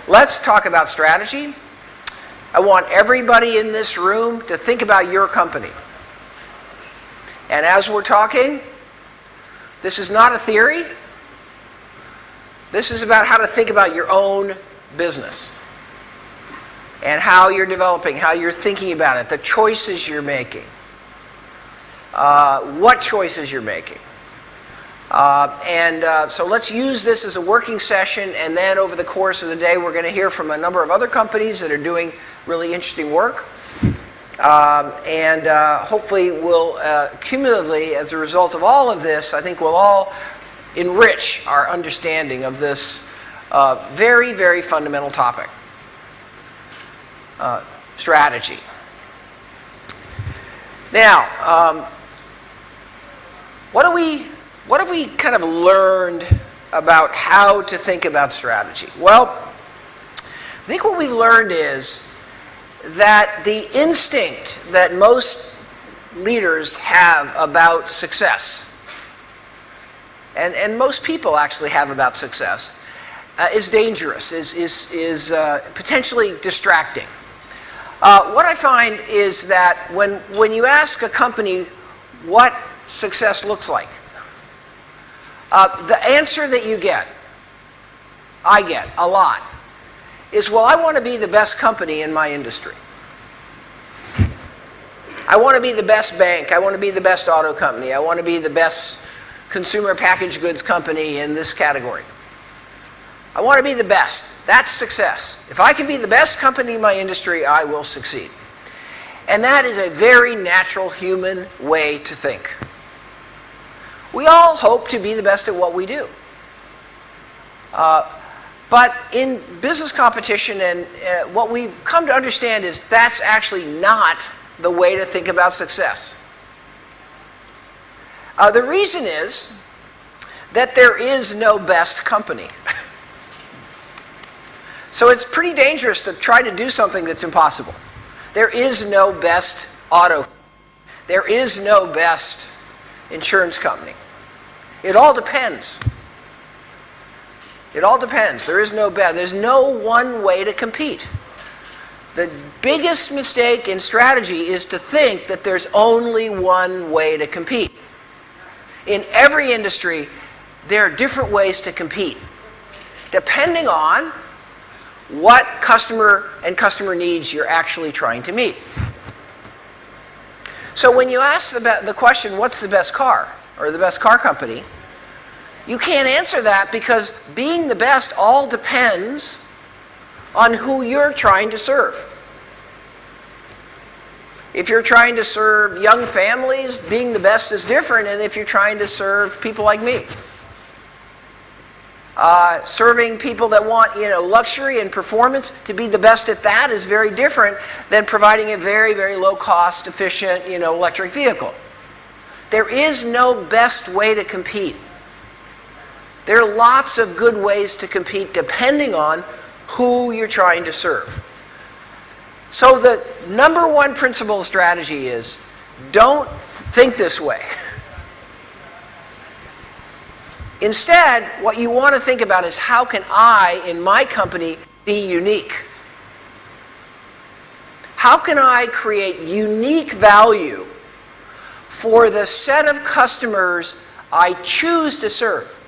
let's talk about strategy. I want everybody in this room to think about your company. And as we're talking, this is not a theory. This is about how to think about your own business and how you're developing, how you're thinking about it, the choices you're making, what choices you're making. So let's use this as a working session, and then over the course of the day we're going to hear from a number of other companies that are doing really interesting work. Hopefully we'll cumulatively, as a result of all of this, I think we'll all enrich our understanding of this very, very fundamental topic, strategy. Now, what have we kind of learned about how to think about strategy? Well, I think what we've learned is that the instinct that most leaders have about success, and most people actually have about success, is dangerous, is potentially distracting. What I find is that when you ask a company what success looks like, the answer that you get, I get a lot, is, well, I want to be the best company in my industry. I want to be the best bank. I want to be the best auto company. I want to be the best consumer packaged goods company in this category. I want to be the best. That's success. If I can be the best company in my industry, I will succeed. And that is a very natural human way to think. We all hope to be the best at what we do. But in business competition, and what we've come to understand is that's actually not the way to think about success. The reason is that there is no best company. So it's pretty dangerous to try to do something that's impossible. There is no best auto. There is no best insurance company. It all depends. It all depends. There is no best. There's no one way to compete. The biggest mistake in strategy is to think that there's only one way to compete. In every industry, there are different ways to compete, depending on what customer and customer needs you're actually trying to meet. So when you ask the question, what's the best car, or the best car company, you can't answer that, because being the best all depends on who you're trying to serve. If you're trying to serve young families, being the best is different than if you're trying to serve people like me. Serving people that want, luxury and performance, to be the best at that is very different than providing a very, very low cost, efficient, electric vehicle. There is no best way to compete. There are lots of good ways to compete depending on who you're trying to serve. So the number one principle of strategy is, don't think this way. Instead, what you want to think about is, how can I, in my company, be unique? How can I create unique value for the set of customers I choose to serve?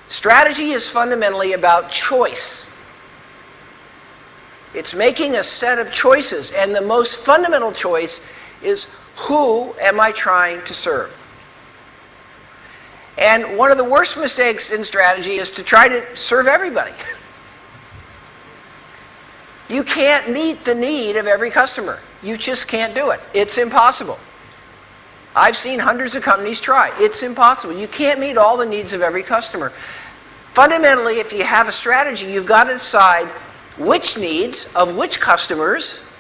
Strategy is fundamentally about choice. It's making a set of choices, and the most fundamental choice is, who am I trying to serve? And one of the worst mistakes in strategy is to try to serve everybody. You can't meet the need of every customer. You just can't do it. It's impossible. I've seen hundreds of companies try. It's impossible. You can't meet all the needs of every customer. Fundamentally, if you have a strategy, you've got to decide which needs of which customers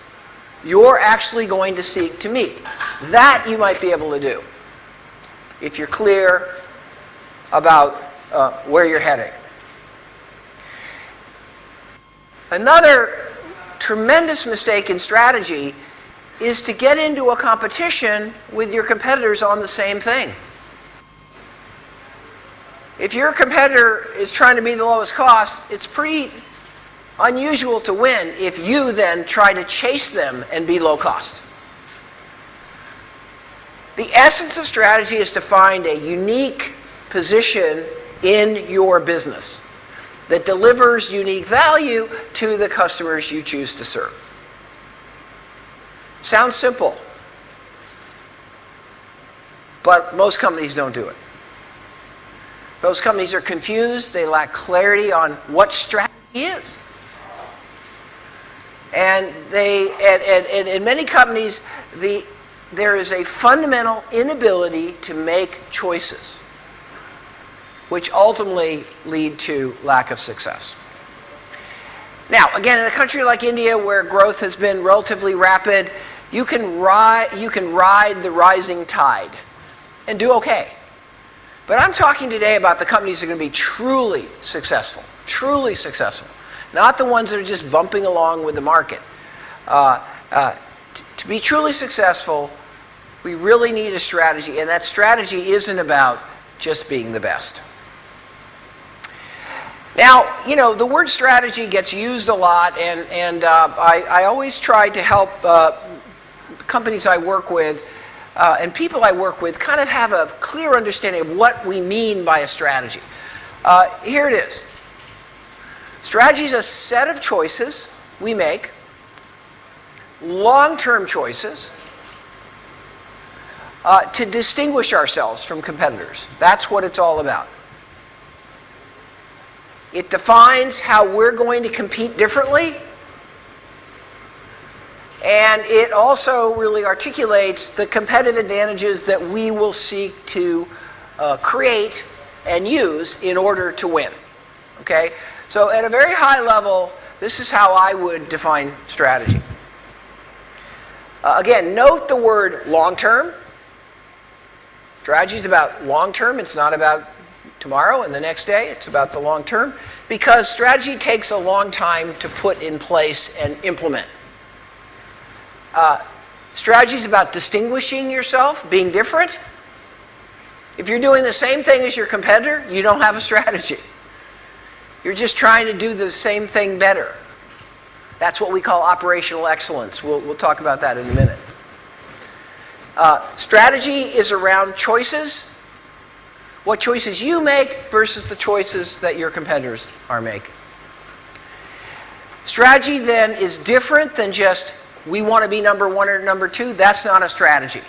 you're actually going to seek to meet. That you might be able to do if you're clear about where you're heading. Another tremendous mistake in strategy is to get into a competition with your competitors on the same thing. If your competitor is trying to be the lowest cost, it's pretty unusual to win if you then try to chase them and be low cost. The essence of strategy is to find a unique position in your business that delivers unique value to the customers you choose to serve. Sounds simple, but most companies don't do it. Most companies are confused. They lack clarity on what strategy is. And in many companies, there is a fundamental inability to make choices, which ultimately lead to lack of success. Now, again, in a country like India, where growth has been relatively rapid, you can ride the rising tide and do okay. But I'm talking today about the companies that are going to be truly successful, not the ones that are just bumping along with the market. To be truly successful, we really need a strategy, and that strategy isn't about just being the best. Now, you know, the word strategy gets used a lot, and I always try to help companies I work with and people I work with kind of have a clear understanding of what we mean by a strategy. Here it is. Strategy is a set of choices we make, long-term choices, to distinguish ourselves from competitors. That's what it's all about. It defines how we're going to compete differently, and it also really articulates the competitive advantages that we will seek to create and use in order to win. Okay? So at a very high level, this is how I would define strategy. Again, note the word long-term. Strategy is about long-term. It's not about tomorrow and the next day. It's about the long term, because strategy takes a long time to put in place and implement. Strategy is about distinguishing yourself, being different. If you're doing the same thing as your competitor, you don't have a strategy. You're just trying to do the same thing better. That's what we call operational excellence. We'll talk about that in a minute. Strategy is around choices. What choices you make versus the choices that your competitors are making. Strategy then is different than just we want to be number one or number two. That's not a strategy.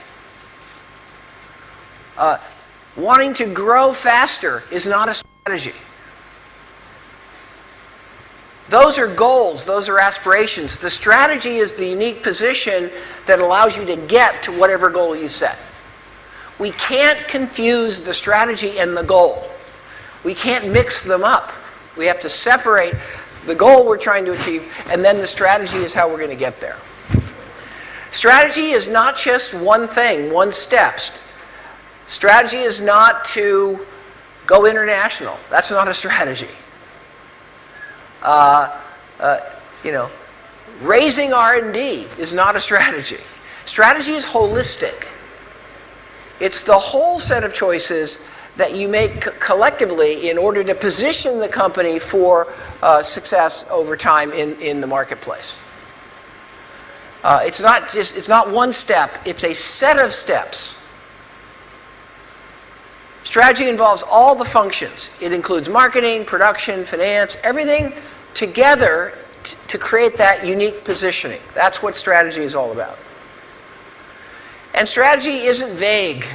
Wanting to grow faster is not a strategy. Those are goals, those are aspirations. The strategy is the unique position that allows you to get to whatever goal you set. We can't confuse the strategy and the goal. We can't mix them up. We have to separate the goal we're trying to achieve, and then the strategy is how we're going to get there. Strategy is not just one thing, one step. Strategy is not to go international. That's not a strategy. Raising R&D is not a strategy. Strategy is holistic. It's the whole set of choices that you make collectively in order to position the company for success over time in the marketplace. It's not one step, it's a set of steps. Strategy involves all the functions. It includes marketing, production, finance, everything together to create that unique positioning. That's what strategy is all about. And strategy isn't vague.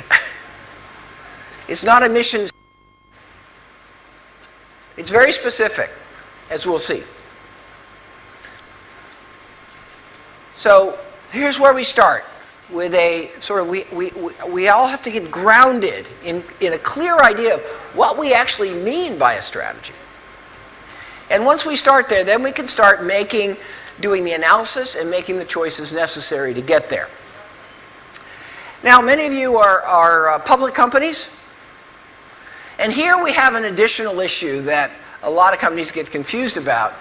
It's not a mission. It's very specific, as we'll see. So here's where we start with a sort of, we all have to get grounded in a clear idea of what we actually mean by a strategy. And once we start there, then we can start doing the analysis and making the choices necessary to get there. Now, many of you are public companies, and here we have an additional issue that a lot of companies get confused about.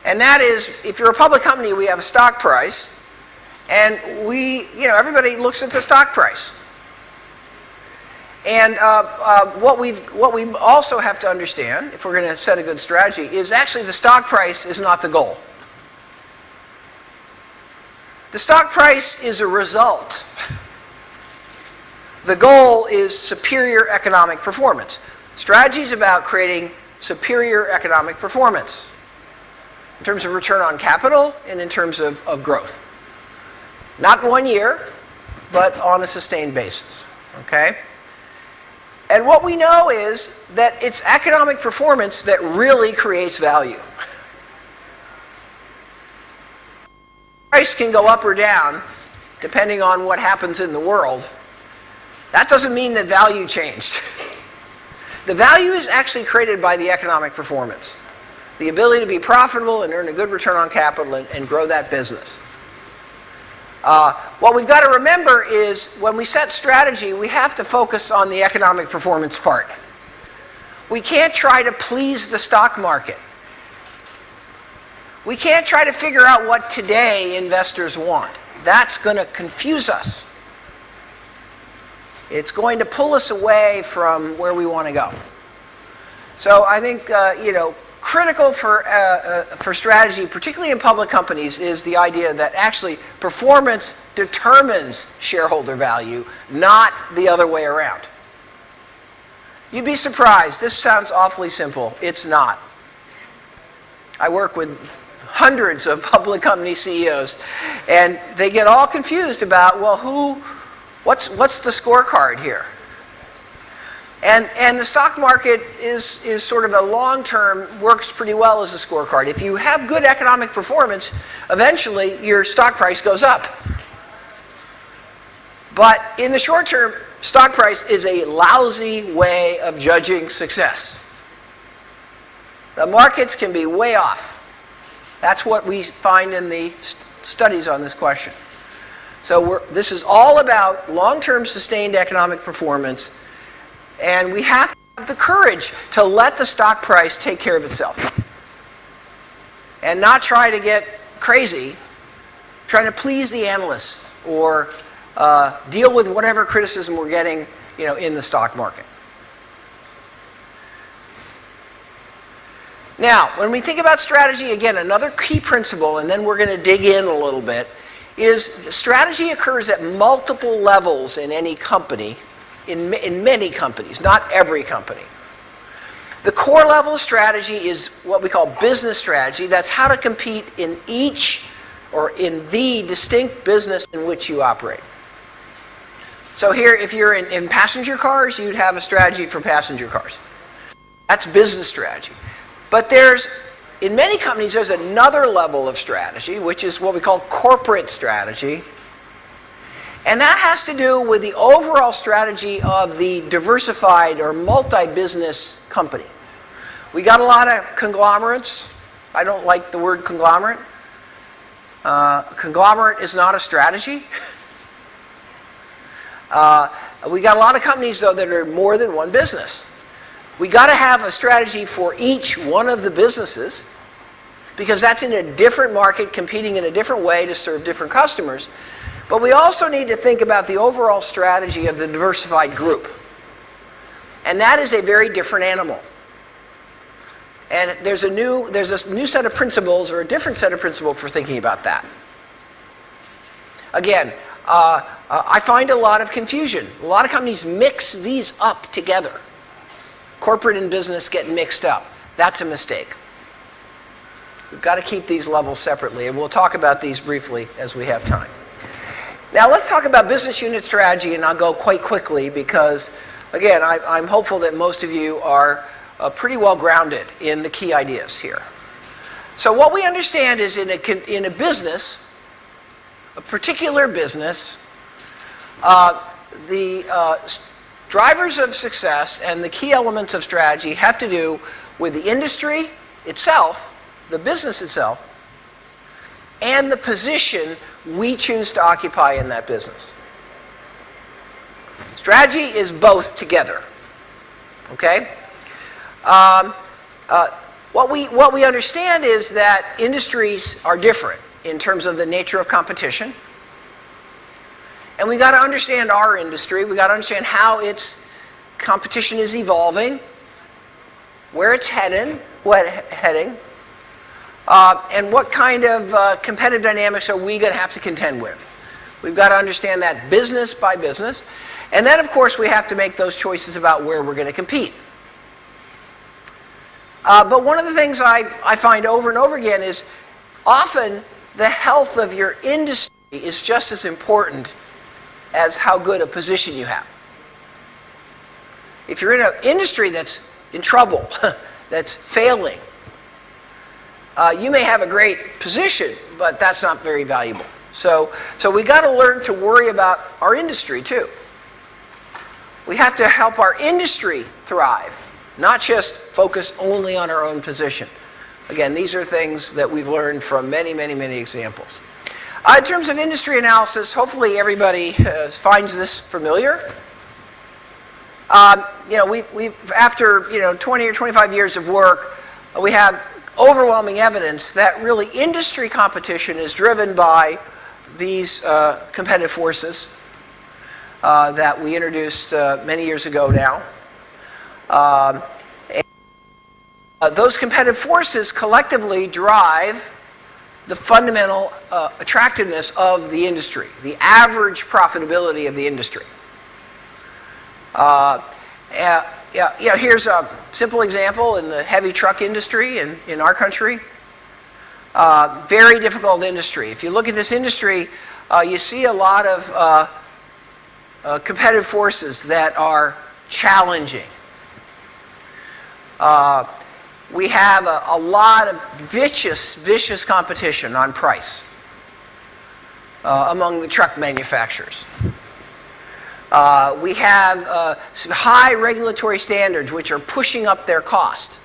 And that is, if you're a public company, we have a stock price, and everybody looks at the stock price. And what we also have to understand, if we're going to set a good strategy, is actually the stock price is not the goal. The stock price is a result. The goal is superior economic performance. Strategy is about creating superior economic performance in terms of return on capital and in terms of growth. Not 1 year, but on a sustained basis. Okay? And what we know is that it's economic performance that really creates value. Price can go up or down depending on what happens in the world. That doesn't mean that value changed. The value is actually created by the economic performance. The ability to be profitable and earn a good return on capital and grow that business. What we've got to remember is when we set strategy, we have to focus on the economic performance part. We can't try to please the stock market. We can't try to figure out what today investors want. That's going to confuse us. It's going to pull us away from where we want to go. So I think, critical for strategy, particularly in public companies, is the idea that actually performance determines shareholder value, not the other way around. You'd be surprised. This sounds awfully simple. It's not. I work with hundreds of public company CEOs, and they get all confused about, well, what's the scorecard here? And the stock market is sort of a long-term, works pretty well as a scorecard. If you have good economic performance, eventually your stock price goes up. But in the short term, stock price is a lousy way of judging success. The markets can be way off. That's what we find in the studies on this question. So this is all about long-term sustained economic performance. And we have to have the courage to let the stock price take care of itself. And not try to get crazy, trying to please the analysts or deal with whatever criticism we're getting, in the stock market. Now, when we think about strategy, again, another key principle, and then we're going to dig in a little bit, is strategy occurs at multiple levels in any company. In many companies, not every company. The core level strategy is what we call business strategy. That's how to compete in each or in the distinct business in which you operate. So here, if you're in passenger cars, you'd have a strategy for passenger cars. That's business strategy. But in many companies, there's another level of strategy, which is what we call corporate strategy. And that has to do with the overall strategy of the diversified or multi-business company. We got a lot of conglomerates. I don't like the word conglomerate. Conglomerate is not a strategy. We got a lot of companies, though, that are more than one business. We got to have a strategy for each one of the businesses because that's in a different market, competing in a different way to serve different customers. But we also need to think about the overall strategy of the diversified group. And that is a very different animal. And there's a new set of principles or a different set of principles for thinking about that. Again, I find a lot of confusion. A lot of companies mix these up together. Corporate and business get mixed up. That's a mistake. We've got to keep these levels separately, and we'll talk about these briefly as we have time. Now let's talk about business unit strategy, and I'll go quite quickly because, again, I'm hopeful that most of you are pretty well grounded in the key ideas here. So what we understand is in a business, a particular business, the drivers of success and the key elements of strategy have to do with the industry itself, the business itself, and the position we choose to occupy in that business. Strategy is both together. Okay? What we understand is that industries are different in terms of the nature of competition. And we got to understand our industry. We got to understand how it's competition is evolving, where it's heading, and what kind of competitive dynamics are we going to have to contend with. We've got to understand that business by business. And then, of course, we have to make those choices about where we're going to compete. But one of the things I find over and over again is often the health of your industry is just as important as how good a position you have. If you're in an industry that's in trouble, that's failing, you may have a great position, but that's not very valuable. So we got to learn to worry about our industry too. We have to help our industry thrive, not just focus only on our own position. Again, these are things that we've learned from many, many, many examples. In terms of industry analysis, hopefully everybody finds this familiar. After 20 or 25 years of work, we have overwhelming evidence that really industry competition is driven by these competitive forces that we introduced many years ago now. Those competitive forces collectively drive the fundamental attractiveness of the industry, the average profitability of the industry. Here's a simple example in the heavy truck industry in our country. Very difficult industry. If you look at this industry, you see a lot of competitive forces that are challenging. We have a lot of vicious competition on price among the truck manufacturers. We have high regulatory standards which are pushing up their cost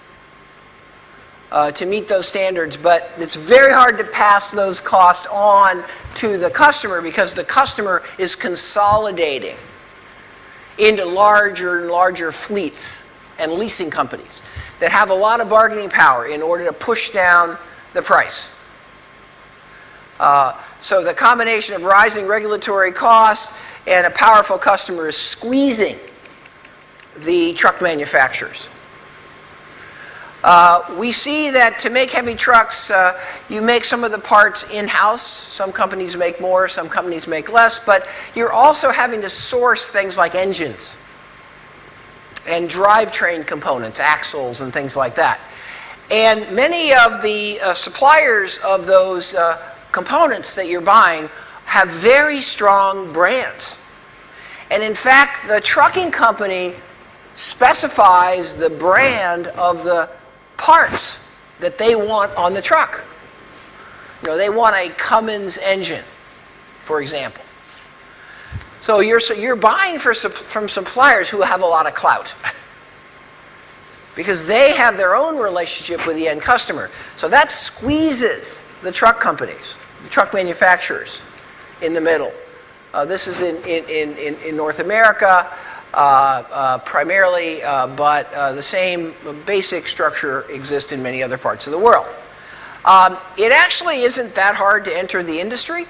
to meet those standards, but it's very hard to pass those costs on to the customer because the customer is consolidating into larger and larger fleets and leasing companies that have a lot of bargaining power in order to push down the price. So the combination of rising regulatory costs and a powerful customer is squeezing the truck manufacturers. We see that to make heavy trucks, you make some of the parts in-house. Some companies make more, some companies make less, but you're also having to source things like engines and drivetrain components, axles and things like that. And many of the suppliers of those components that you're buying have very strong brands. And in fact, the trucking company specifies the brand of the parts that they want on the truck. They want a Cummins engine, for example. So you're buying from suppliers who have a lot of clout because they have their own relationship with the end customer. So that squeezes the truck companies, the truck manufacturers in the middle. This is in North America primarily, but the same basic structure exists in many other parts of the world. It actually isn't that hard to enter the industry.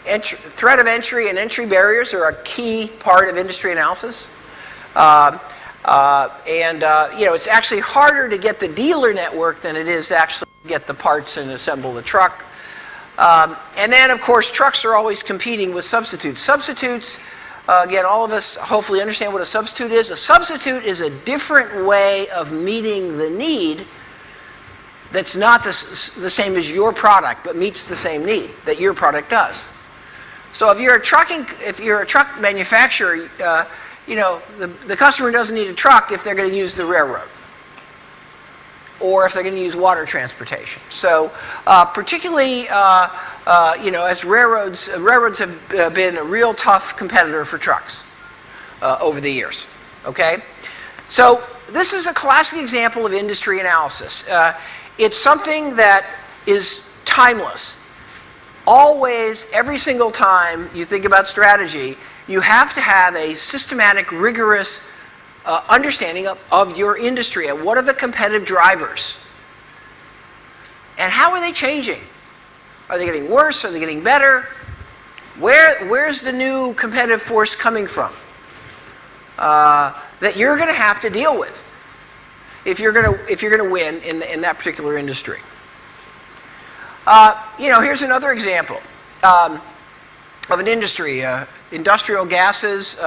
Threat of entry and entry barriers are a key part of industry analysis. It's actually harder to get the dealer network than it is to actually get the parts and assemble the truck. And then, of course, trucks are always competing with substitutes. Substitutes, again, all of us hopefully understand what a substitute is. A substitute is a different way of meeting the need that's not the same as your product, but meets the same need that your product does. So if you're a truck manufacturer, the customer doesn't need a truck if they're going to use the railroad, or if they're going to use water transportation. So particularly, as railroads have been a real tough competitor for trucks over the years. Okay, so this is a classic example of industry analysis. It's something that is timeless. Always, every single time you think about strategy, you have to have a systematic, rigorous understanding of your industry and what are the competitive drivers and how are they changing. Are they getting worse? Are they getting better? Where's the new competitive force coming from? that you're going to have to deal with if you're going to win in that particular industry. Here's another example of an industry, industrial gases.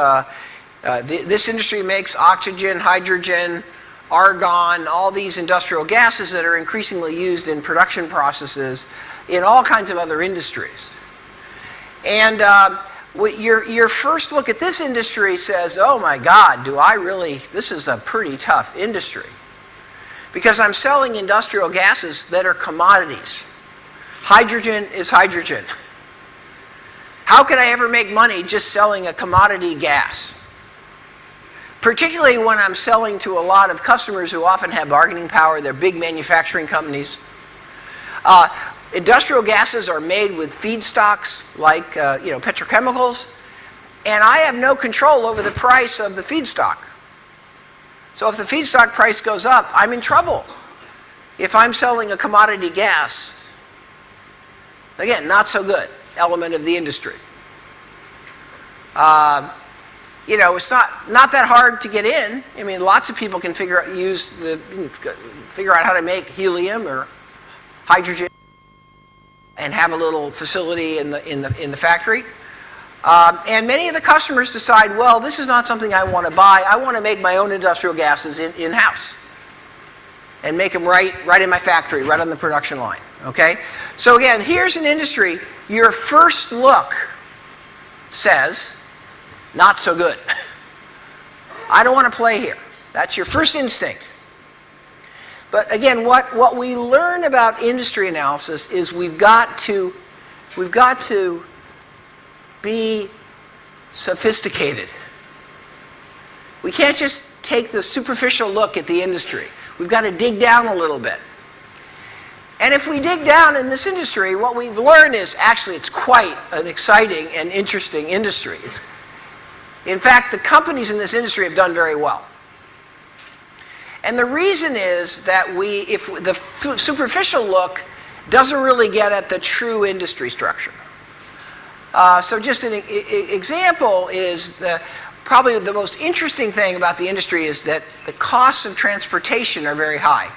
This industry makes oxygen, hydrogen, argon, all these industrial gases that are increasingly used in production processes in all kinds of other industries. And your first look at this industry says, oh my God, this is a pretty tough industry. Because I'm selling industrial gases that are commodities. Hydrogen is hydrogen. How can I ever make money just selling a commodity gas? Particularly when I'm selling to a lot of customers who often have bargaining power. They're big manufacturing companies. Industrial gases are made with feedstocks like petrochemicals, and I have no control over the price of the feedstock. So if the feedstock price goes up, I'm in trouble if I'm selling a commodity gas. Again, not so good element of the industry. It's not that hard to get in. I mean, lots of people can figure out how to make helium or hydrogen and have a little facility in the factory. And many of the customers decide, well, this is not something I want to buy. I want to make my own industrial gases in-house and make them right in my factory, right on the production line. Okay? So again, here's an industry. Your first look says, not so good. I don't want to play here. That's your first instinct. But again, what we learn about industry analysis is we've got to be sophisticated. We can't just take the superficial look at the industry. We've got to dig down a little bit. And if we dig down in this industry, what we've learned is actually it's quite an exciting and interesting industry. In fact, the companies in this industry have done very well. And the reason is that if the superficial look doesn't really get at the true industry structure. So just an example is probably the most interesting thing about the industry is that the costs of transportation are very high.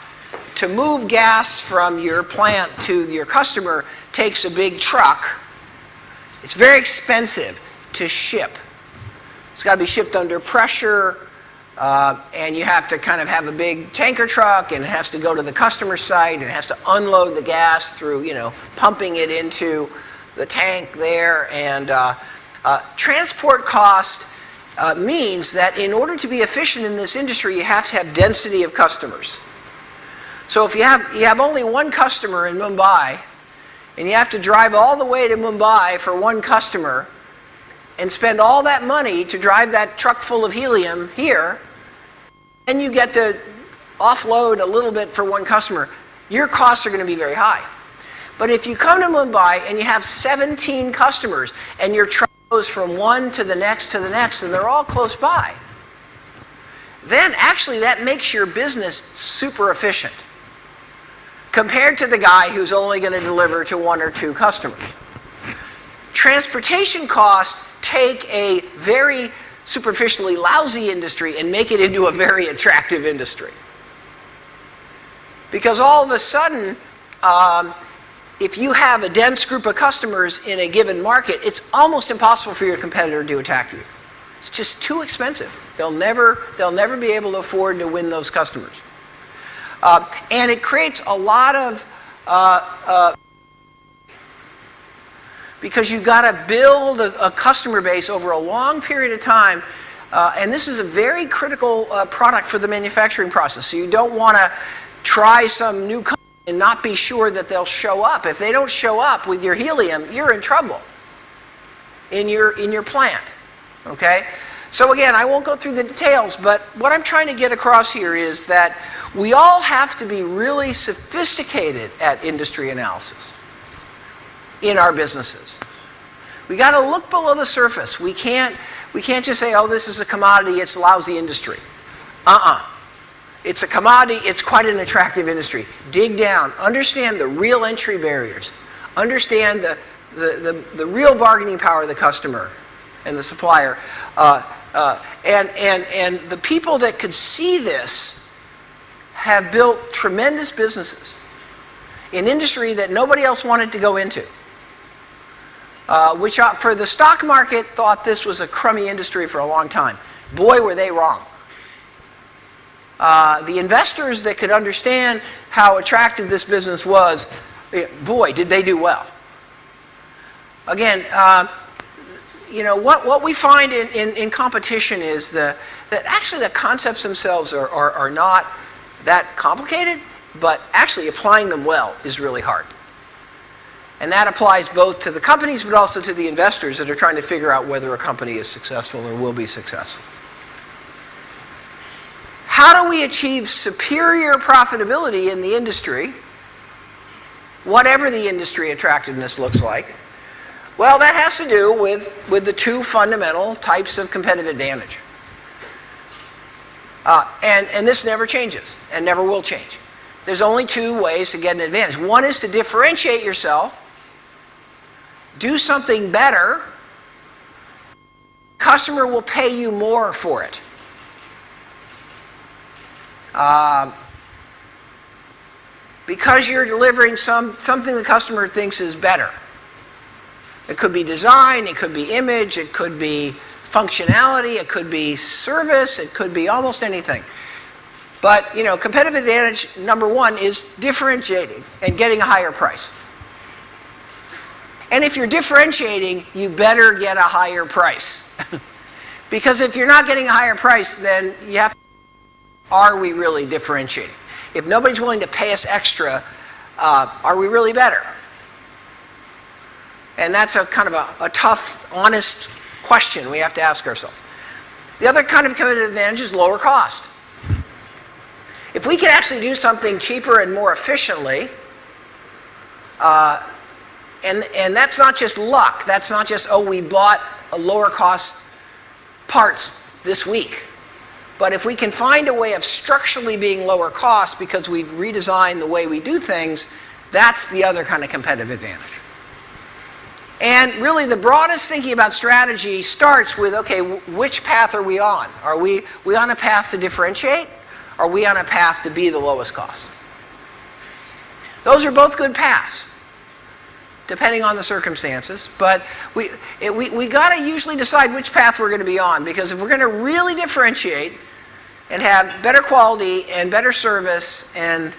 To move gas from your plant to your customer takes a big truck. It's very expensive to ship. It's got to be shipped under pressure, and you have to kind of have a big tanker truck, and it has to go to the customer site, and it has to unload the gas through, pumping it into the tank there. And transport cost means that in order to be efficient in this industry, you have to have density of customers. So if you have only one customer in Mumbai, and you have to drive all the way to Mumbai for one customer, and spend all that money to drive that truck full of helium here, and you get to offload a little bit for one customer, your costs are going to be very high. But if you come to Mumbai and you have 17 customers, and your truck goes from one to the next, and they're all close by, then actually that makes your business super efficient compared to the guy who's only going to deliver to one or two customers. Transportation costs take a very superficially lousy industry and make it into a very attractive industry. Because all of a sudden, if you have a dense group of customers in a given market, it's almost impossible for your competitor to attack you. It's just too expensive. They'll never be able to afford to win those customers. And it creates a lot of because you've got to build a customer base over a long period of time, and this is a very critical product for the manufacturing process. So you don't want to try some new company and not be sure that they'll show up. If they don't show up with your helium, you're in trouble in your plant. Okay? So again, I won't go through the details, but what I'm trying to get across here is that we all have to be really sophisticated at industry analysis in our businesses. We got to look below the surface. We can't just say, oh, this is a commodity, it's a lousy industry. It's a commodity, it's quite an attractive industry. Dig down, understand the real entry barriers, understand the real bargaining power of the customer and the supplier. And the people that could see this have built tremendous businesses in industry that nobody else wanted to go into, which for the stock market thought this was a crummy industry for a long time. Boy, were they wrong. The investors that could understand how attractive this business was, boy, did they do well. Again, what we find in competition is that actually the concepts themselves are not that complicated, but actually applying them well is really hard. And that applies both to the companies but also to the investors that are trying to figure out whether a company is successful or will be successful. How do we achieve superior profitability in the industry, whatever the industry attractiveness looks like? Well, that has to do with the two fundamental types of competitive advantage. And this never changes and never will change. There's only two ways to get an advantage. One is to differentiate yourself, do something better, customer will pay you more for it. Because you're delivering something the customer thinks is better. It could be design, it could be image, it could be functionality, it could be service, it could be almost anything. But, competitive advantage number one is differentiating and getting a higher price. And if you're differentiating, you better get a higher price. Because if you're not getting a higher price, then you have to, are we really differentiating? If nobody's willing to pay us extra, are we really better? And that's a kind of a tough, honest question we have to ask ourselves. The other kind of competitive advantage is lower cost. If we can actually do something cheaper and more efficiently, and that's not just luck, that's not just, we bought a lower cost parts this week. But if we can find a way of structurally being lower cost because we've redesigned the way we do things, that's the other kind of competitive advantage. And really the broadest thinking about strategy starts with, okay, which path are we on? Are we on a path to differentiate? Are we on a path to be the lowest cost? Those are both good paths, depending on the circumstances. But we got to usually decide which path we're going to be on, because if we're going to really differentiate and have better quality and better service and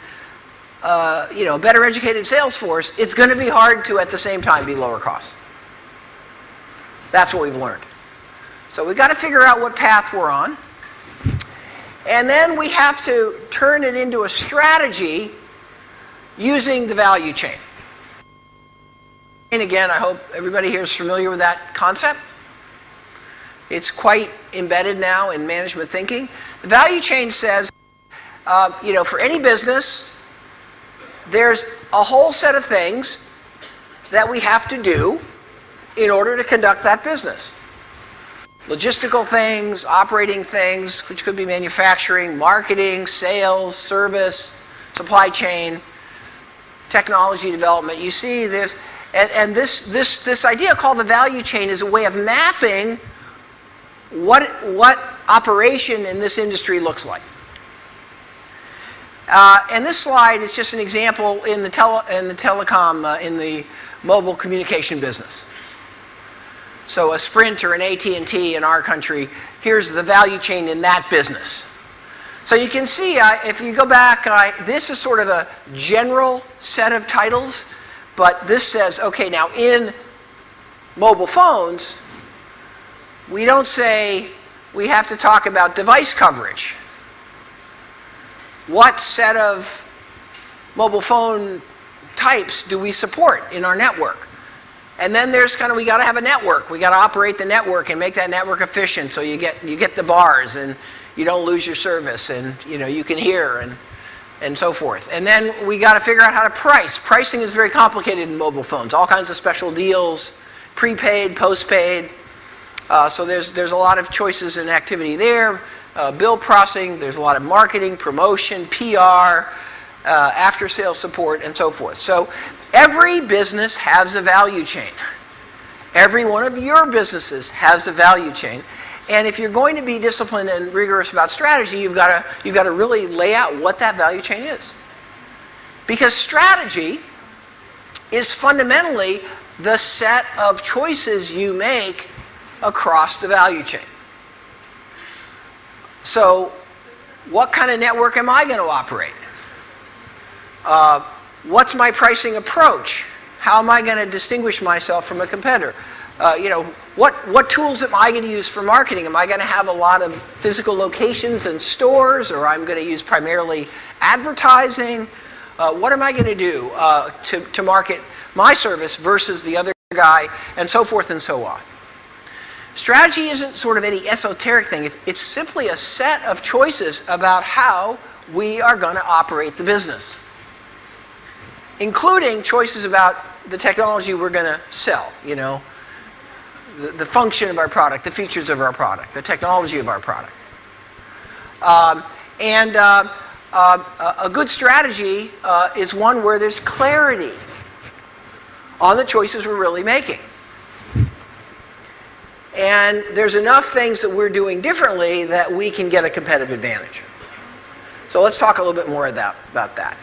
better educated sales force, it's going to be hard to at the same time be lower cost. That's what we've learned. So we've got to figure out what path we're on. And then we have to turn it into a strategy using the value chain. And again, I hope everybody here is familiar with that concept. It's quite embedded now in management thinking. The value chain says, for any business, there's a whole set of things that we have to do in order to conduct that business. Logistical things, operating things, which could be manufacturing, marketing, sales, service, supply chain, technology development. You see this, and this idea called the value chain is a way of mapping what operation in this industry looks like. And this slide is just an example in the telecom, in the mobile communication business. So a Sprint or an AT&T in our country, here's the value chain in that business. So you can see, if you go back, this is sort of a general set of titles, but this says, okay, now in mobile phones, we don't say we have to talk about device coverage. What set of mobile phone types do we support in our network? And then there's we got to have a network. We got to operate the network and make that network efficient so you get the bars and you don't lose your service and you can hear and so forth. And then we got to figure out how to price. Pricing is very complicated in mobile phones. All kinds of special deals, prepaid, postpaid. So there's a lot of choices and activity there. Bill processing, there's a lot of marketing, promotion, PR, after-sales support, and so forth. So every business has a value chain. Every one of your businesses has a value chain. And if you're going to be disciplined and rigorous about strategy, you've got to really lay out what that value chain is. Because strategy is fundamentally the set of choices you make across the value chain. So, what kind of network am I going to operate? What's my pricing approach? How am I going to distinguish myself from a competitor? What tools am I going to use for marketing? Am I going to have a lot of physical locations and stores, or I'm going to use primarily advertising? What am I going to do to market my service versus the other guy, and so forth and so on? Strategy isn't sort of any esoteric thing. It's simply a set of choices about how we are going to operate the business, including choices about the technology we're going to sell, the function of our product, the features of our product, the technology of our product. A good strategy is one where there's clarity on the choices we're really making. And there's enough things that we're doing differently that we can get a competitive advantage. So let's talk a little bit more about that.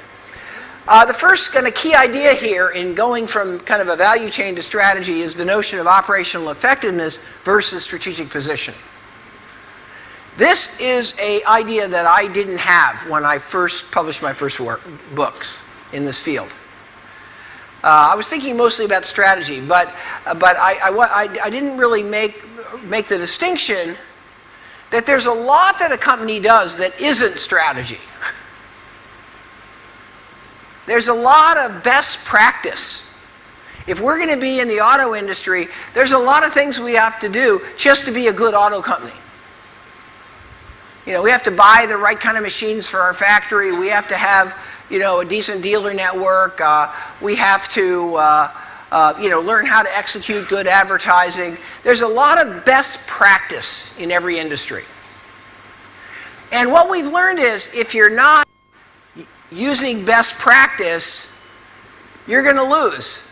The first kind of key idea here in going from kind of a value chain to strategy is the notion of operational effectiveness versus strategic position. This is an idea that I didn't have when I first published my first books in this field. I was thinking mostly about strategy, but I didn't really make the distinction that there's a lot that a company does that isn't strategy. There's a lot of best practice. If we're going to be in the auto industry, there's a lot of things we have to do just to be a good auto company. We have to buy the right kind of machines for our factory. We have to have a decent dealer network. We have to, learn how to execute good advertising. There's a lot of best practice in every industry. And what we've learned is if you're not using best practice, you're going to lose,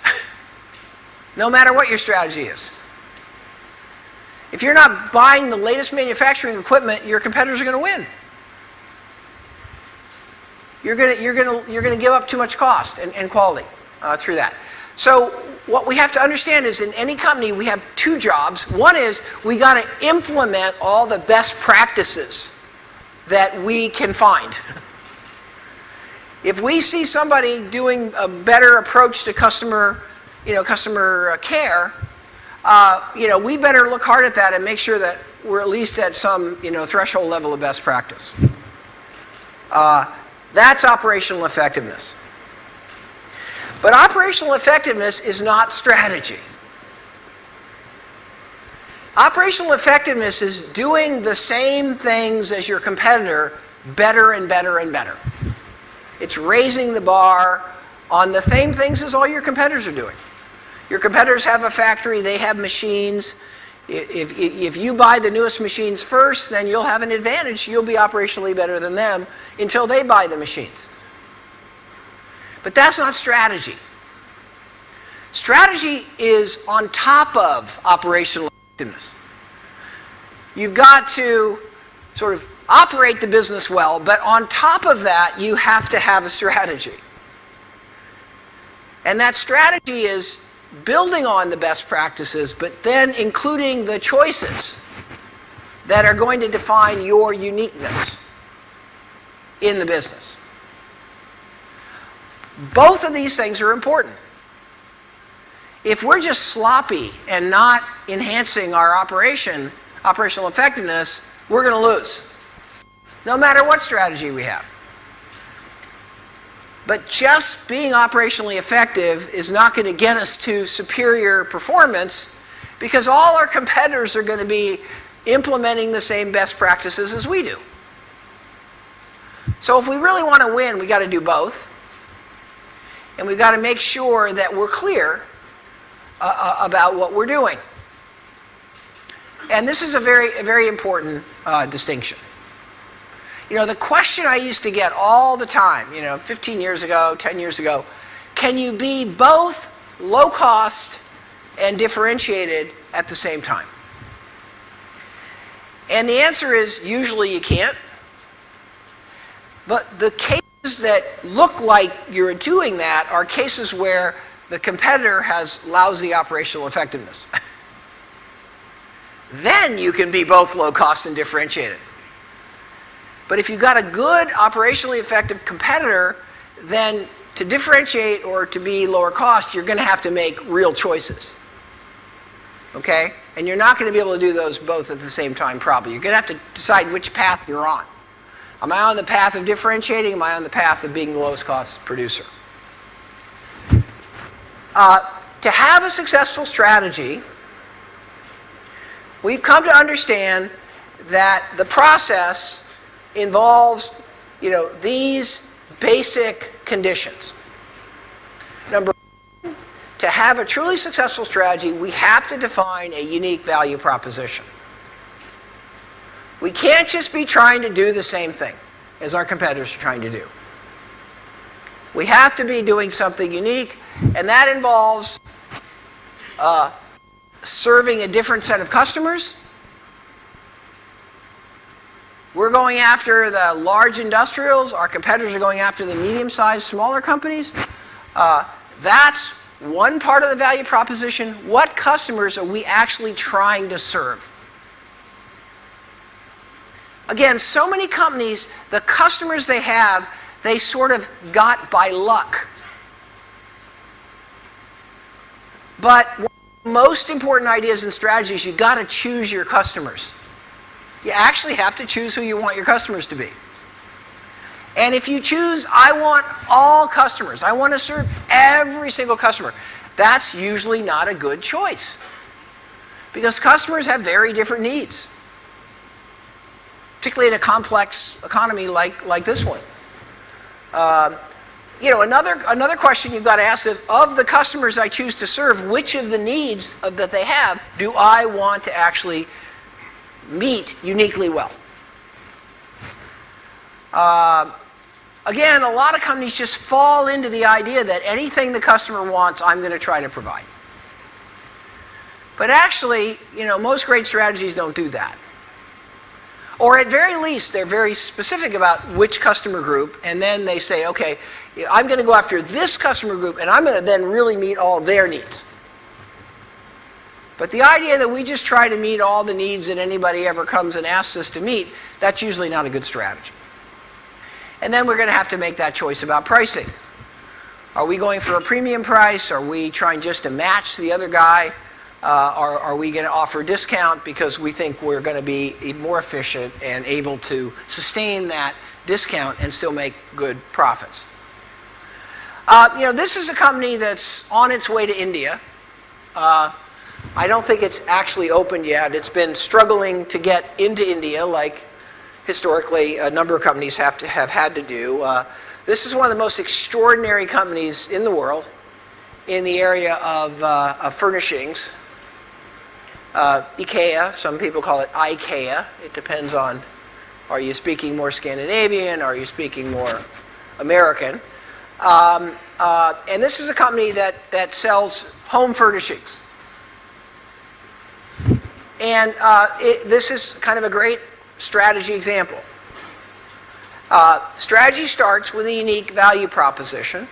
no matter what your strategy is. If you're not buying the latest manufacturing equipment, your competitors are going to win. You're going to give up too much cost and quality through that. So what we have to understand is in any company we have two jobs. One is we got to implement all the best practices that we can find. If we see somebody doing a better approach to customer care, we better look hard at that and make sure that we're at least at some threshold level of best practice. That's operational effectiveness. But operational effectiveness is not strategy. Operational effectiveness is doing the same things as your competitor better and better and better. It's raising the bar on the same things as all your competitors are doing. Your competitors have a factory, they have machines. If you buy the newest machines first, then you'll have an advantage. You'll be operationally better than them until they buy the machines. But that's not strategy. Strategy is on top of operational effectiveness. You've got to sort of operate the business well, but on top of that, you have to have a strategy. And that strategy is building on the best practices, but then including the choices that are going to define your uniqueness in the business. Both of these things are important. If we're just sloppy and not enhancing our operational effectiveness, we're going to lose, no matter what strategy we have. But just being operationally effective is not going to get us to superior performance because all our competitors are going to be implementing the same best practices as we do. So if we really want to win, we've got to do both. And we've got to make sure that we're clear about what we're doing. And this is a very important distinction. The question I used to get all the time, 15 years ago, 10 years ago, can you be both low cost and differentiated at the same time? And the answer is usually you can't. But the cases that look like you're doing that are cases where the competitor has lousy operational effectiveness. Then you can be both low cost and differentiated. But if you've got a good operationally effective competitor, then to differentiate or to be lower cost, you're going to have to make real choices. Okay? And you're not going to be able to do those both at the same time probably. You're going to have to decide which path you're on. Am I on the path of differentiating? Am I on the path of being the lowest cost producer? To have a successful strategy, we've come to understand that the process involves, these basic conditions. Number one, to have a truly successful strategy, we have to define a unique value proposition. We can't just be trying to do the same thing as our competitors are trying to do. We have to be doing something unique, and that involves serving a different set of customers. We're going after the large industrials. Our competitors are going after the medium-sized, smaller companies. That's one part of the value proposition. What customers are we actually trying to serve? Again, so many companies, the customers they have, they sort of got by luck. But one of the most important ideas and strategies, you've got to choose your customers. You actually have to choose who you want your customers to be. And if you choose, I want all customers, I want to serve every single customer, that's usually not a good choice. Because customers have very different needs. Particularly in a complex economy like this one. Another question you've got to ask is, of the customers I choose to serve, which of the needs that they have do I want to actually meet uniquely well? Again, a lot of companies just fall into the idea that anything the customer wants, I'm going to try to provide. But actually, most great strategies don't do that. Or at very least, they're very specific about which customer group, and then they say, okay, I'm going to go after this customer group, and I'm going to then really meet all their needs. But the idea that we just try to meet all the needs that anybody ever comes and asks us to meet, that's usually not a good strategy. And then we're going to have to make that choice about pricing. Are we going for a premium price? Are we trying just to match the other guy? Are we going to offer a discount because we think we're going to be more efficient and able to sustain that discount and still make good profits? This is a company that's on its way to India. I don't think it's actually opened yet. It's been struggling to get into India, like historically a number of companies have had to do. This is one of the most extraordinary companies in the world in the area of furnishings. IKEA, some people call it IKEA. It depends on, are you speaking more Scandinavian? Are you speaking more American? And this is a company that sells home furnishings. And this is kind of a great strategy example. Strategy starts with a unique value proposition.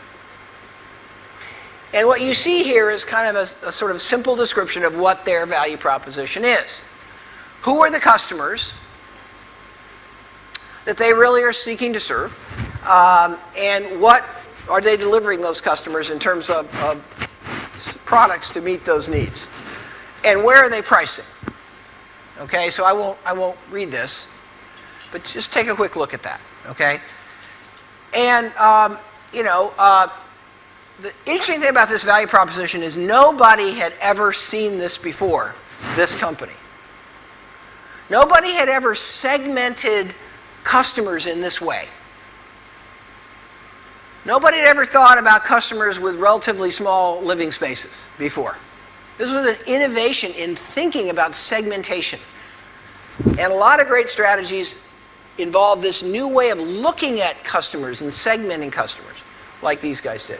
And what you see here is kind of a sort of simple description of what their value proposition is. Who are the customers that they really are seeking to serve? And what are they delivering those customers in terms of products to meet those needs? And where are they pricing? Okay, so I won't read this, but just take a quick look at that. Okay, and the interesting thing about this value proposition is nobody had ever seen this before, this company. Nobody had ever segmented customers in this way. Nobody had ever thought about customers with relatively small living spaces before. This was an innovation in thinking about segmentation. And a lot of great strategies involve this new way of looking at customers and segmenting customers, like these guys did.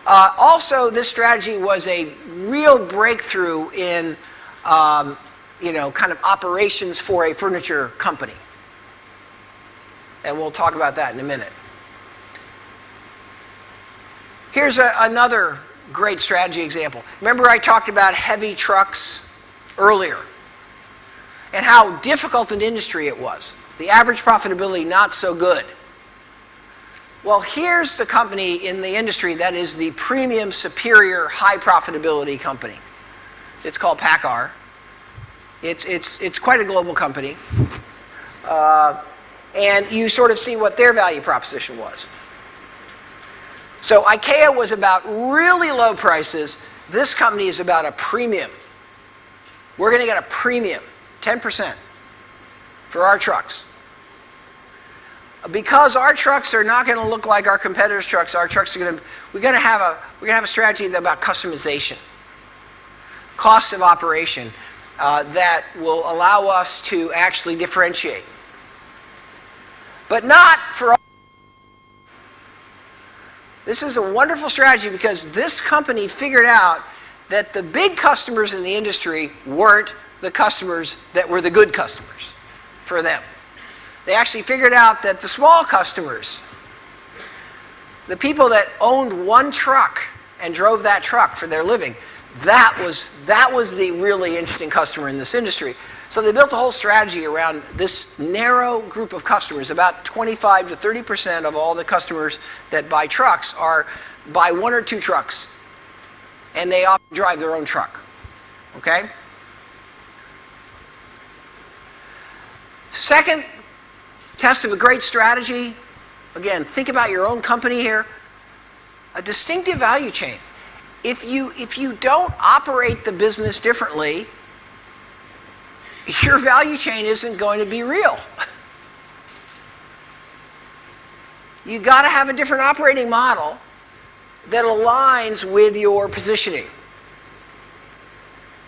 Also, this strategy was a real breakthrough in kind of operations for a furniture company. And we'll talk about that in a minute. Here's another great strategy example. Remember I talked about heavy trucks earlier and how difficult an industry it was. The average profitability not so good. Well, here's the company in the industry that is the premium, superior, high profitability company. It's called PACCAR. It's quite a global company. And you sort of see what their value proposition was. So IKEA was about really low prices. This company is about a premium. We're going to get a premium, 10%, for our trucks. Because our trucks are not going to look like our competitors' trucks, we're going to have a strategy about customization, cost of operation, that will allow us to actually differentiate. But not for all. This is a wonderful strategy because this company figured out that the big customers in the industry weren't the customers that were the good customers for them. They actually figured out that the small customers, the people that owned one truck and drove that truck for their living, that was the really interesting customer in this industry. So they built a whole strategy around this narrow group of customers. About 25 to 30% of all the customers that buy trucks buy one or two trucks. And they often drive their own truck. Okay? Second test of a great strategy, again, think about your own company here. A distinctive value chain. If you don't operate the business differently, your value chain isn't going to be real. You got to have a different operating model that aligns with your positioning.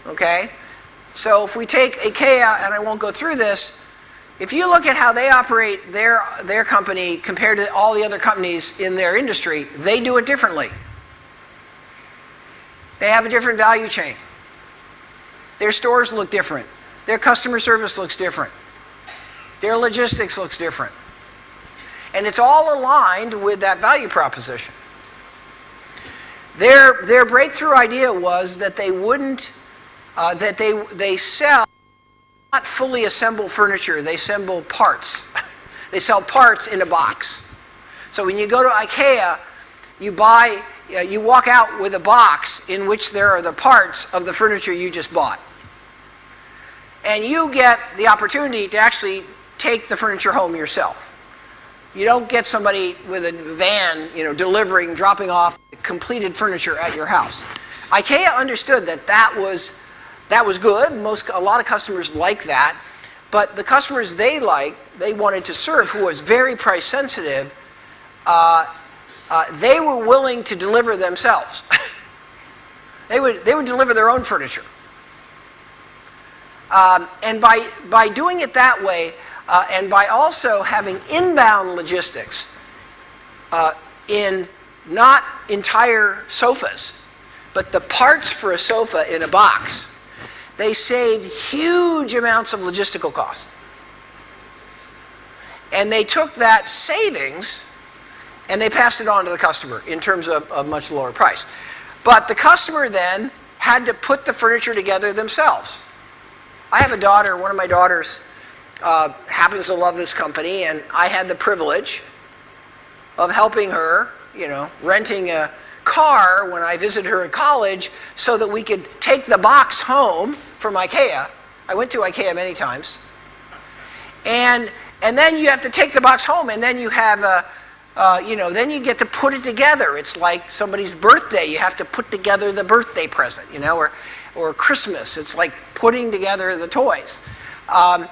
Okay? So if we take IKEA, and I won't go through this, if you look at how they operate their company compared to all the other companies in their industry, they do it differently. They have a different value chain. Their stores look different. Their customer service looks different. Their logistics looks different. And it's all aligned with that value proposition. Their breakthrough idea was that they wouldn't, they sell not fully assembled furniture, they assemble parts. They sell parts in a box. So when you go to IKEA, you walk out with a box in which there are the parts of the furniture you just bought. And you get the opportunity to actually take the furniture home yourself. You don't get somebody with a van, delivering, dropping off completed furniture at your house. IKEA understood that was good. A lot of customers like that. But the customers they wanted to serve, who was very price sensitive, they were willing to deliver themselves. They would deliver their own furniture. And by doing it that way, and by also having inbound logistics in not entire sofas, but the parts for a sofa in a box, they saved huge amounts of logistical costs. And they took that savings and they passed it on to the customer in terms of a much lower price. But the customer then had to put the furniture together themselves. I have a daughter, one of my daughters happens to love this company, and I had the privilege of helping her, renting a car when I visited her in college so that we could take the box home from IKEA. I went to IKEA many times. And then you have to take the box home, and then you have then you get to put it together. It's like somebody's birthday. You have to put together the birthday present, or Christmas. It's like putting together the toys. That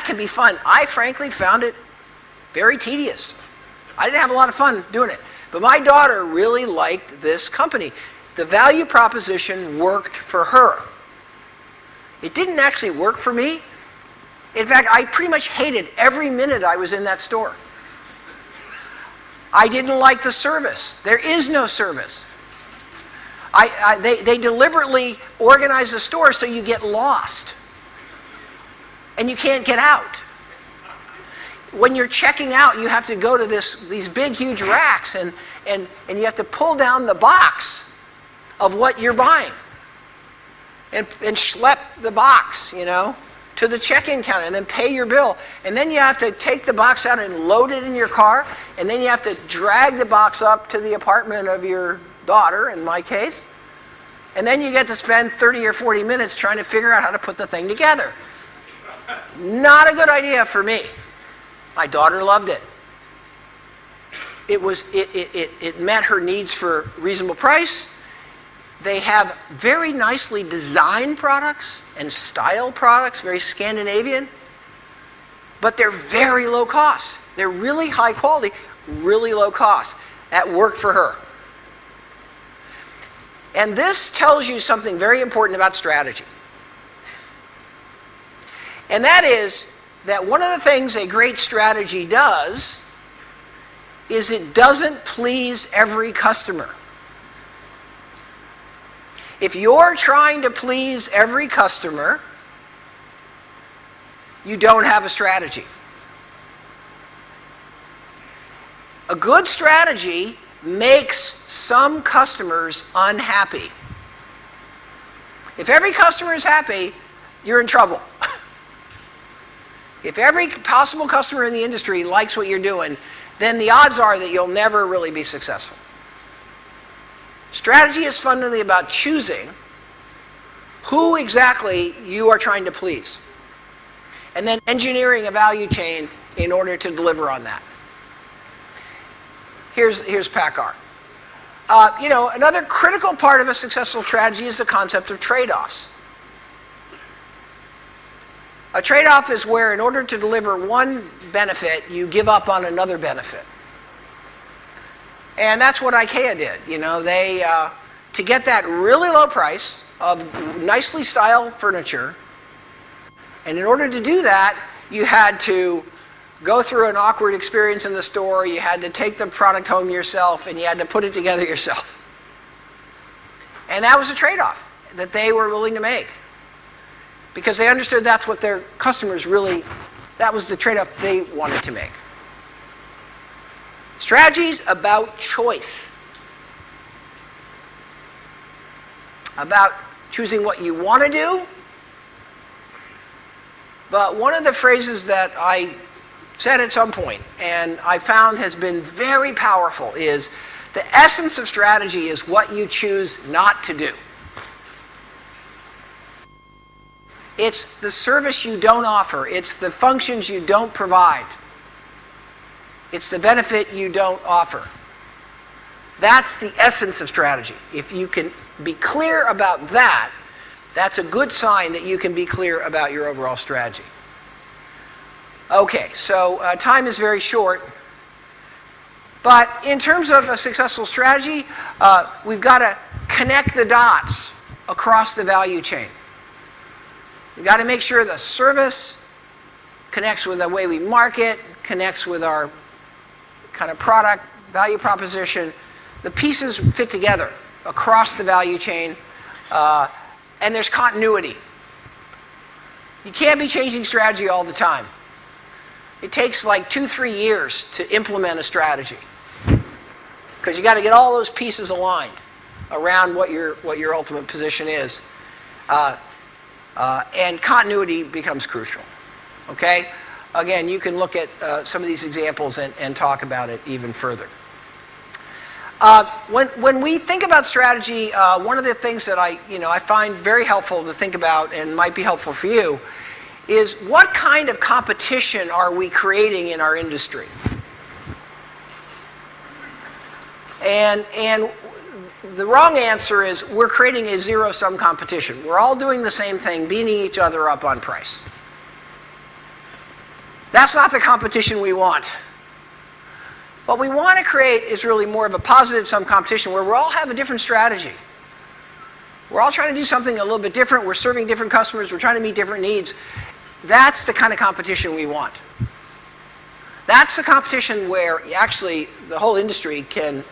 can be fun. I frankly found it very tedious. I didn't have a lot of fun doing it. But my daughter really liked this company. The value proposition worked for her. It didn't actually work for me. In fact, I pretty much hated every minute I was in that store. I didn't like the service. There is no service. They deliberately organize the store so you get lost. And you can't get out. When you're checking out, you have to go to these big, huge racks, and you have to pull down the box of what you're buying. And schlep the box, to the check-in counter, and then pay your bill. And then you have to take the box out and load it in your car, and then you have to drag the box up to the apartment of your daughter, in my case. And then you get to spend 30 or 40 minutes trying to figure out how to put the thing together. Not a good idea for me. My daughter loved it. It met her needs for reasonable price. They have very nicely designed products and style products, very Scandinavian, but they're very low cost. They're really high quality, really low cost. That worked for her. And this tells you something very important about strategy. And that is that one of the things a great strategy does is it doesn't please every customer. If you're trying to please every customer, you don't have a strategy. A good strategy makes some customers unhappy. If every customer is happy, you're in trouble. If every possible customer in the industry likes what you're doing, then the odds are that you'll never really be successful. Strategy is fundamentally about choosing who exactly you are trying to please, and then engineering a value chain in order to deliver on that. Here's PACCAR. Another critical part of a successful strategy is the concept of trade-offs. A trade-off is where, in order to deliver one benefit, you give up on another benefit. And that's what IKEA did. They to get that really low price of nicely styled furniture, and in order to do that, you had to go through an awkward experience in the store, you had to take the product home yourself, and you had to put it together yourself. And that was a trade-off that they were willing to make, because they understood that's what their customers really, that was the trade-off they wanted to make. Strategy's about choice. About choosing what you want to do. But one of the phrases that I said at some point, and I found has been very powerful, is the essence of strategy is what you choose not to do. It's the service you don't offer. It's the functions you don't provide. It's the benefit you don't offer. That's the essence of strategy. If you can be clear about that, that's a good sign that you can be clear about your overall strategy. Okay, so time is very short. But in terms of a successful strategy, we've got to connect the dots across the value chain. We've got to make sure the service connects with the way we market, connects with our kind of product, value proposition. The pieces fit together across the value chain, and there's continuity. You can't be changing strategy all the time. It takes like 2-3 years to implement a strategy, because you got to get all those pieces aligned around what your ultimate position is, and continuity becomes crucial. Okay? Again, you can look at some of these examples and talk about it even further. When we think about strategy, one of the things that I find very helpful to think about, and might be helpful for you, is what kind of competition are we creating in our industry? And the wrong answer is we're creating a zero-sum competition. We're all doing the same thing, beating each other up on price. That's not the competition we want. What we want to create is really more of a positive-sum competition where we all have a different strategy. We're all trying to do something a little bit different. We're serving different customers. We're trying to meet different needs. That's the kind of competition we want. That's the competition where actually the whole industry can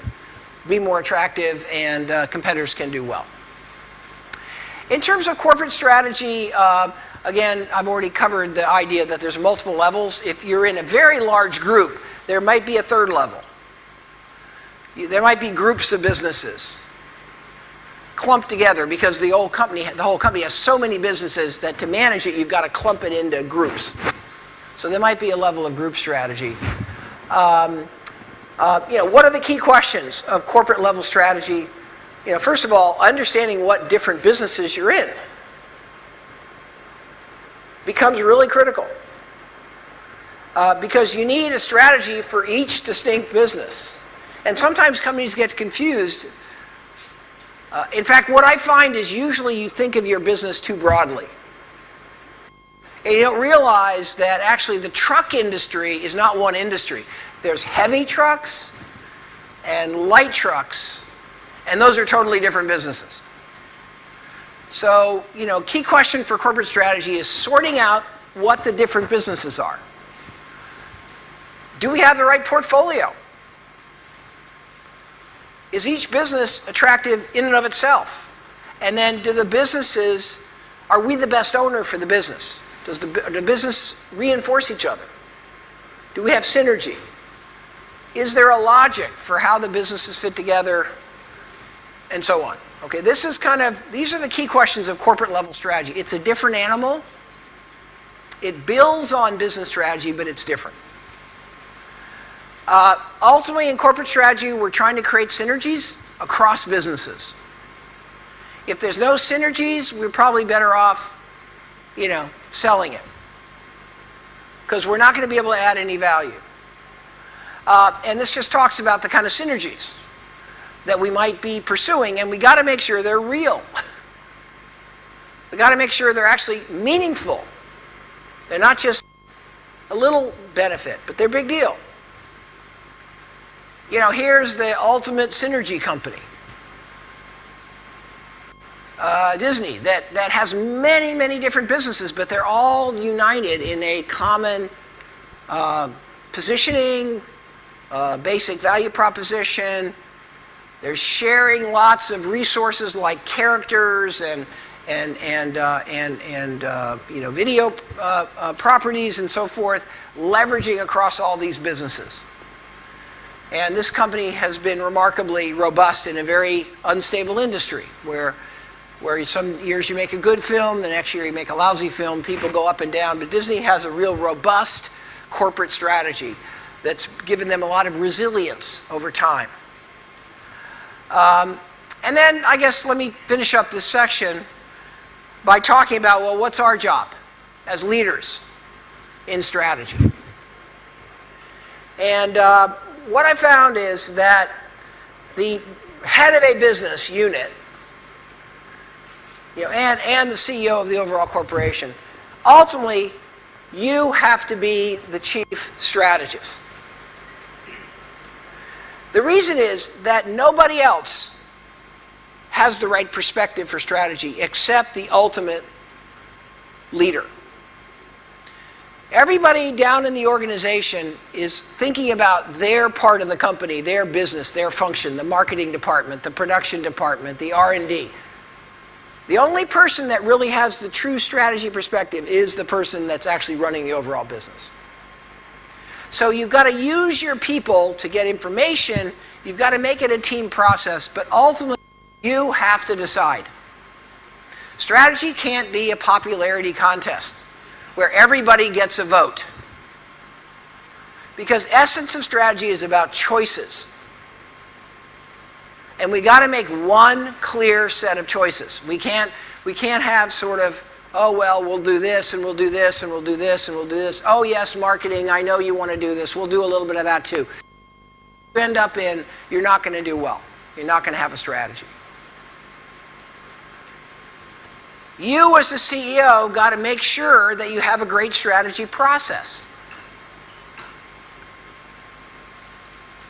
be more attractive, and competitors can do well. In terms of corporate strategy, again, I've already covered the idea that there's multiple levels. If you're in a very large group, there might be a third level. There might be groups of businesses clumped together because the whole company has so many businesses that to manage it, you've got to clump it into groups. So there might be a level of group strategy. What are the key questions of corporate level strategy? First of all, understanding what different businesses you're in becomes really critical. Because you need a strategy for each distinct business. And sometimes companies get confused. In fact, what I find is usually you think of your business too broadly. And you don't realize that actually the truck industry is not one industry. There's heavy trucks and light trucks, and those are totally different businesses. So, key question for corporate strategy is sorting out what the different businesses are. Do we have the right portfolio? Is each business attractive in and of itself? And then are we the best owner for the business? Does the business reinforce each other? Do we have synergy? Is there a logic for how the businesses fit together? And so on. Okay, these are the key questions of corporate level strategy. It's a different animal. It builds on business strategy, but it's different. Ultimately, in corporate strategy, we're trying to create synergies across businesses. If there's no synergies, we're probably better off, selling it. Because we're not going to be able to add any value. And this just talks about the kind of synergies that we might be pursuing, and we got to make sure they're real. We got to make sure they're actually meaningful. They're not just a little benefit, but they're a big deal. Here's the ultimate synergy company. Disney, that has many, many different businesses, but they're all united in a common positioning, basic value proposition. They're sharing lots of resources like characters and video properties and so forth, leveraging across all these businesses. And this company has been remarkably robust in a very unstable industry where some years you make a good film, the next year you make a lousy film, people go up and down. But Disney has a real robust corporate strategy that's given them a lot of resilience over time. And then I guess let me finish up this section by talking about, well, what's our job as leaders in strategy? And what I found is that the head of a business unit, and the CEO of the overall corporation, ultimately, you have to be the chief strategist. The reason is that nobody else has the right perspective for strategy except the ultimate leader. Everybody down in the organization is thinking about their part of the company, their business, their function, the marketing department, the production department, the R&D. The only person that really has the true strategy perspective is the person that's actually running the overall business. So you've got to use your people to get information. You've got to make it a team process, but ultimately you have to decide. Strategy can't be a popularity contest where everybody gets a vote. Because essence of strategy is about choices. And we got to make one clear set of choices. We can't have sort of, oh, well, we'll do this, and we'll do this, and we'll do this, and we'll do this. Oh, yes, marketing, I know you want to do this. We'll do a little bit of that, too. You end up in, you're not going to do well. You're not going to have a strategy. You, as the CEO, got to make sure that you have a great strategy process.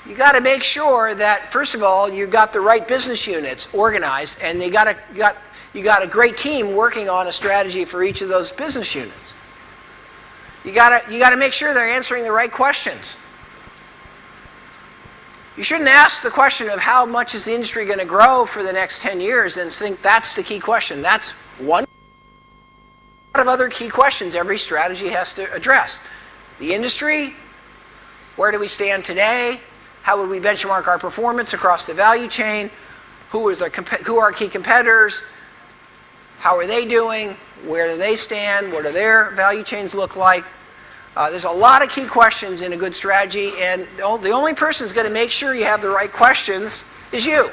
You got to make sure that, first of all, you've got the right business units organized, and you got a great team working on a strategy for each of those business units. You got to make sure they're answering the right questions. You shouldn't ask the question of how much is the industry going to grow for the next 10 years and think that's the key question. That's one of other key questions every strategy has to address. The industry, where do we stand today? How would we benchmark our performance across the value chain? Who are our key competitors? How are they doing? Where do they stand? What do their value chains look like? There's a lot of key questions in a good strategy, and the only person who's going to make sure you have the right questions is you.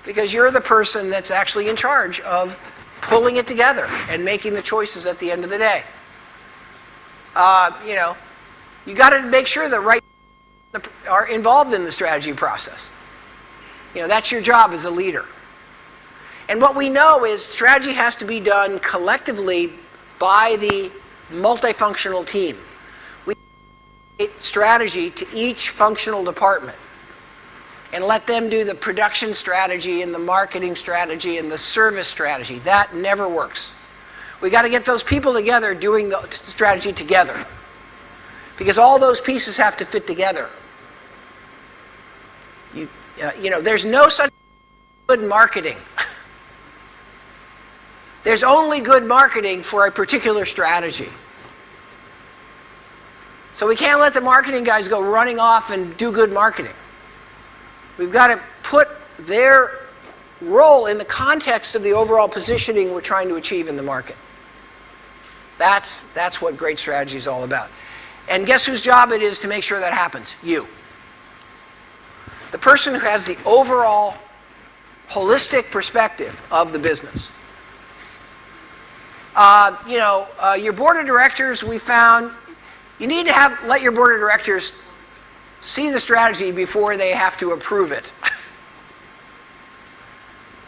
Because you're the person that's actually in charge of pulling it together and making the choices at the end of the day. You got to make sure the right are involved in the strategy process. That's your job as a leader. And what we know is strategy has to be done collectively by the multifunctional team. We create strategy to each functional department and let them do the production strategy and the marketing strategy and the service strategy. That never works. We got to get those people together doing the strategy together, because all those pieces have to fit together. There's no such good marketing. There's only good marketing for a particular strategy. So we can't let the marketing guys go running off and do good marketing. We've got to put their role in the context of the overall positioning we're trying to achieve in the market. That's what great strategy is all about. And guess whose job it is to make sure that happens? You. The person who has the overall holistic perspective of the business. Your board of directors, we found, you need to let your board of directors see the strategy before they have to approve it.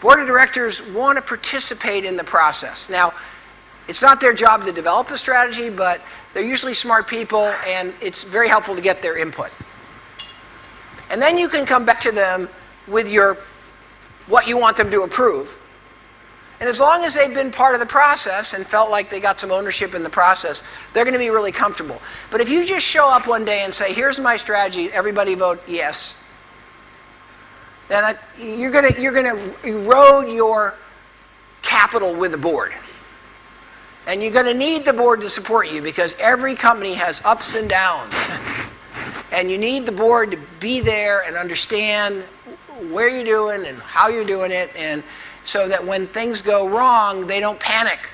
Board of directors want to participate in the process. Now, it's not their job to develop the strategy, but they're usually smart people, and it's very helpful to get their input. And then you can come back to them with what you want them to approve. And as long as they've been part of the process and felt like they got some ownership in the process, they're going to be really comfortable. But if you just show up one day and say, here's my strategy, everybody vote yes, then you're going to erode your capital with the board. And you're going to need the board to support you, because every company has ups and downs. And you need the board to be there and understand where you're doing and how you're doing it, and so that when things go wrong, they don't panic.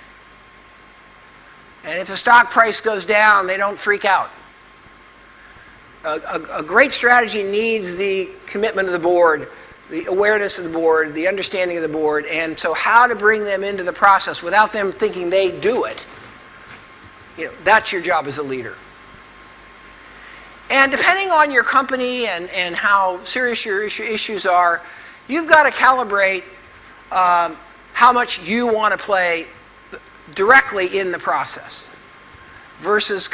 And if the stock price goes down, they don't freak out. A great strategy needs the commitment of the board, the awareness of the board, the understanding of the board, and so how to bring them into the process without them thinking they do it. That's your job as a leader. And depending on your company and how serious your issues are, you've got to calibrate how much you want to play directly in the process versus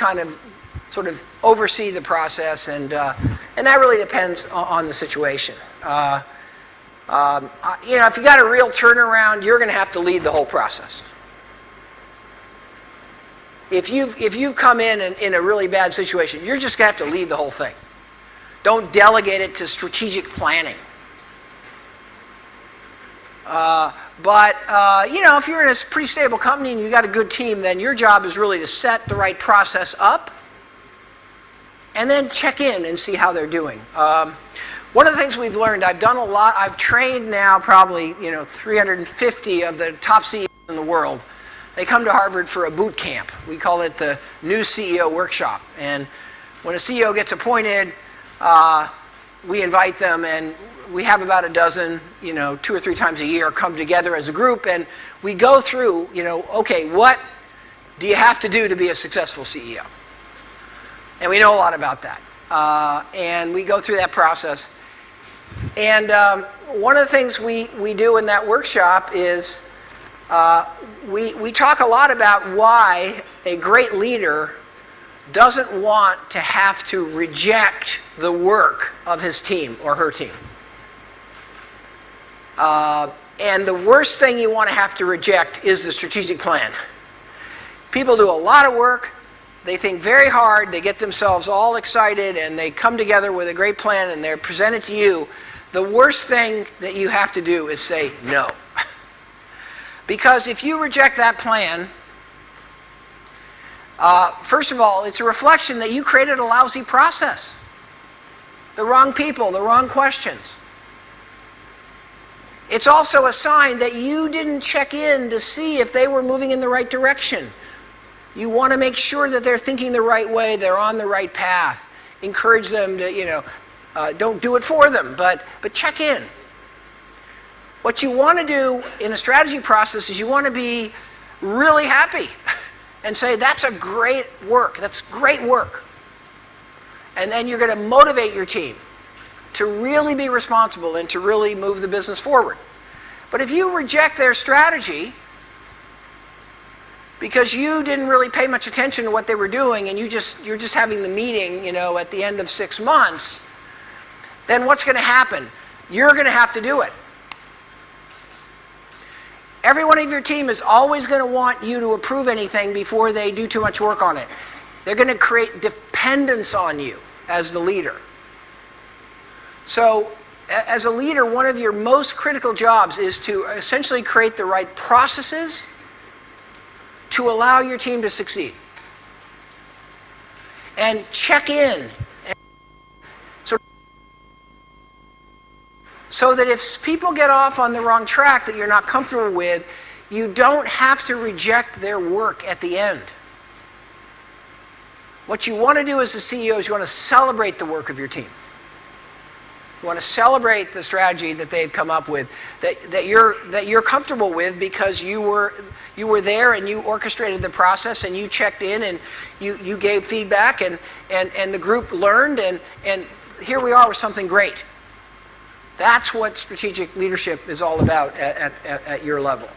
sort of oversee the process, and that really depends on the situation. If you got a real turnaround, you're going to have to lead the whole process. If you've come in a really bad situation, you're just going to have to lead the whole thing. Don't delegate it to strategic planning. If you're in a pretty stable company and you got a good team, then your job is really to set the right process up and then check in and see how they're doing. One of the things we've learned, I've done a lot, I've trained now probably 350 of the top CEOs in the world. They come to Harvard for a boot camp. We call it the New CEO Workshop. And when a CEO gets appointed, we invite them, and we have about a dozen, 2 or 3 times a year, come together as a group, and we go through, okay, what do you have to do to be a successful CEO? And we know a lot about that. And we go through that process. And one of the things we do in that workshop is we talk a lot about why a great leader doesn't want to have to reject the work of his team or her team. And the worst thing you want to have to reject is the strategic plan. People do a lot of work, they think very hard, they get themselves all excited, and they come together with a great plan, and they present it to you. The worst thing that you have to do is say no. Because if you reject that plan, first of all, it's a reflection that you created a lousy process. The wrong people, the wrong questions. It's also a sign that you didn't check in to see if they were moving in the right direction. You want to make sure that they're thinking the right way, they're on the right path. Encourage them to, don't do it for them, but check in. What you want to do in a strategy process is you want to be really happy and say, that's a great work, that's great work. And then you're going to motivate your team to really be responsible and to really move the business forward. But if you reject their strategy because you didn't really pay much attention to what they were doing and you're just having the meeting, at the end of 6 months, then what's going to happen? You're going to have to do it. Everyone of your team is always going to want you to approve anything before they do too much work on it. They're going to create dependence on you as the leader. So, as a leader, one of your most critical jobs is to essentially create the right processes to allow your team to succeed. And check in. So that if people get off on the wrong track that you're not comfortable with, you don't have to reject their work at the end. What you want to do as a CEO is you want to celebrate the work of your team. You want to celebrate the strategy that they've come up with, that you're comfortable with because you were there and you orchestrated the process and you checked in and you gave feedback and the group learned and here we are with something great. That's what strategic leadership is all about at your level.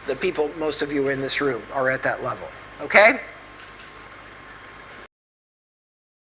The people, most of you in this room, are at that level. Okay?